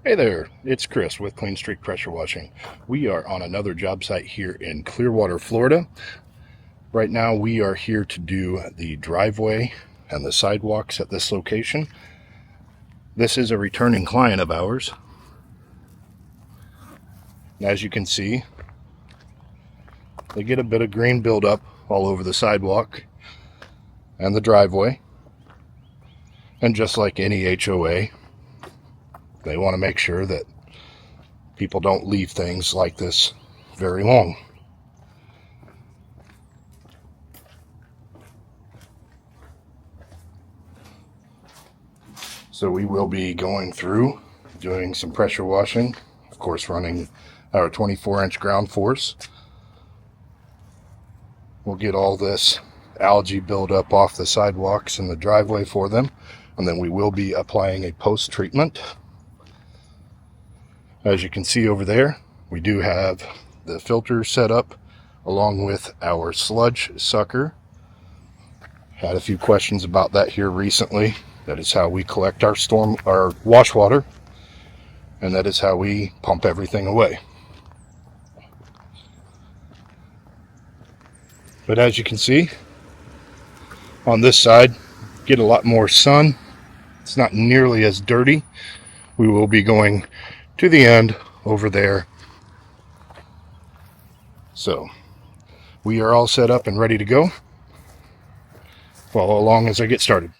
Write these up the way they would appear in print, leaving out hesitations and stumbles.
Hey there, it's Chris with Clean Streak Pressure Washing. We are on another job site here in Clearwater, Florida. Right now we are here to do the driveway and the sidewalks at this location. This is a returning client of ours. And as you can see, they get a bit of green buildup all over the sidewalk and the driveway. And just like any HOA, they want to make sure that people don't leave things like this very long. So we will be going through, doing some pressure washing, of course running our 24-inch ground force. We'll get all this algae buildup off the sidewalks and the driveway for them, and then we will be applying a post-treatment. As you can see over there, we do have the filter set up along with our sludge sucker. Had a few questions about that here recently. That is how we collect our wash water, and that is how we pump everything away. But as you can see, on this side, get a lot more sun. It's not nearly as dirty. We will be going to the end over there. So we are all set up and ready to go. Follow along as I get started.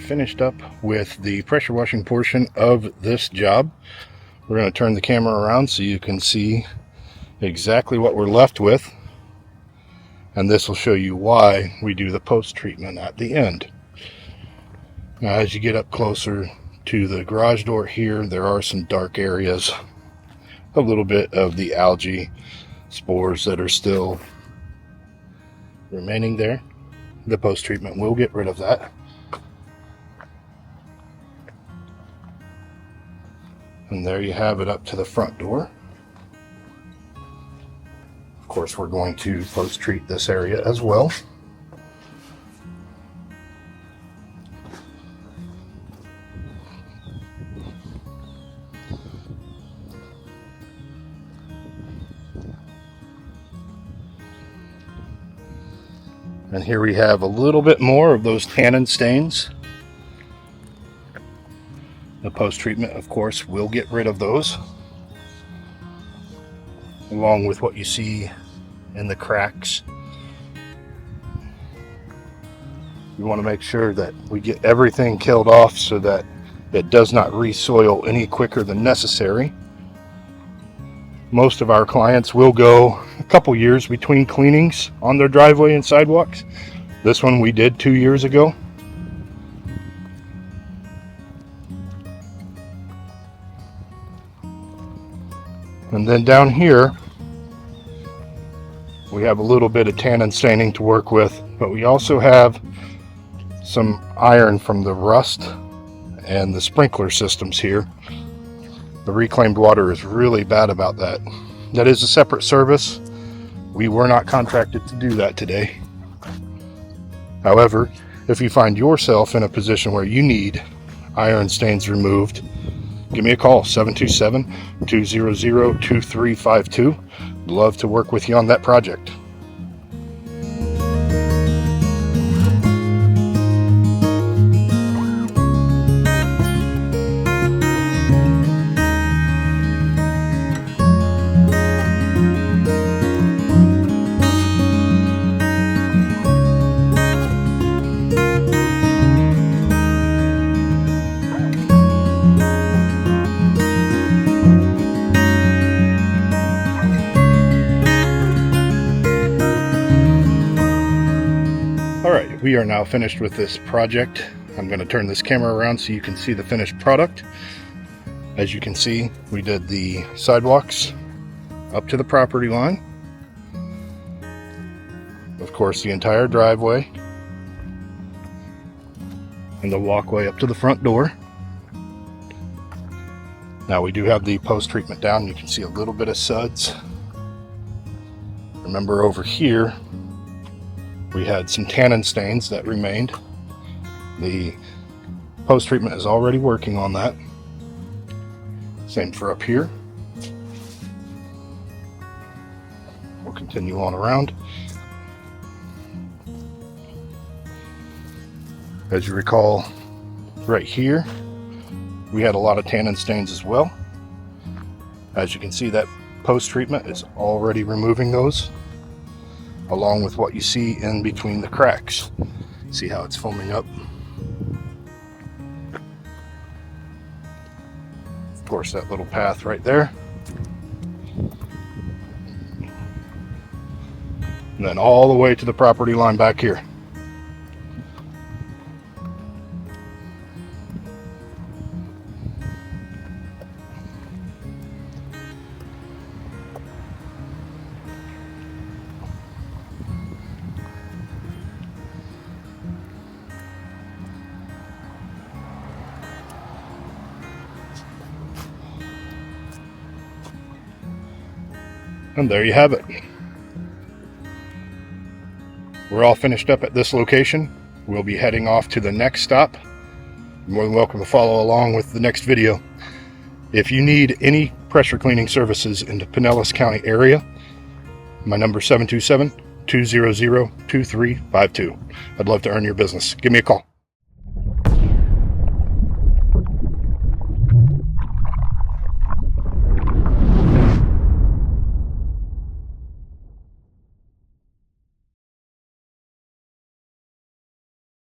finished up with the pressure washing portion of this job. We're going to turn the camera around so you can see exactly what we're left with, and this will show you why we do the post treatment at the end. Now, as you get up closer to the garage door here, there are some dark areas, a little bit of the algae spores that are still remaining there. The post treatment will get rid of that. And there you have it up to the front door. Of course, we're going to post treat this area as well. And here we have a little bit more of those tannin stains. The post-treatment, of course, will get rid of those, along with what you see in the cracks. We want to make sure that we get everything killed off so that it does not re-soil any quicker than necessary. Most of our clients will go a couple years between cleanings on their driveway and sidewalks. This one we did 2 years ago. And then down here, we have a little bit of tannin staining to work with, but we also have some iron from the rust and the sprinkler systems here. The reclaimed water is really bad about that. That is a separate service. We were not contracted to do that today. However, if you find yourself in a position where you need iron stains removed, give me a call, 727-200-2352. Love to work with you on that project. Alright, we are now finished with this project. I'm going to turn this camera around so you can see the finished product. As you can see, we did the sidewalks up to the property line. Of course, the entire driveway and the walkway up to the front door. Now we do have the post treatment down. You can see a little bit of suds. Remember, over here we had some tannin stains that remained. The post treatment is already working on that. Same for up here. We'll continue on around. As you recall, right here we had a lot of tannin stains as well. As you can see, that post treatment is already removing those, along with what you see in between the cracks. See how it's foaming up? Of course, that little path right there. And then all the way to the property line back here. And there you have it. We're all finished up at this location. We'll be heading off to the next stop. You're more than welcome to follow along with the next video. If you need any pressure cleaning services in the Pinellas County area, my number is 727-200-2352. I'd love to earn your business. Give me a call.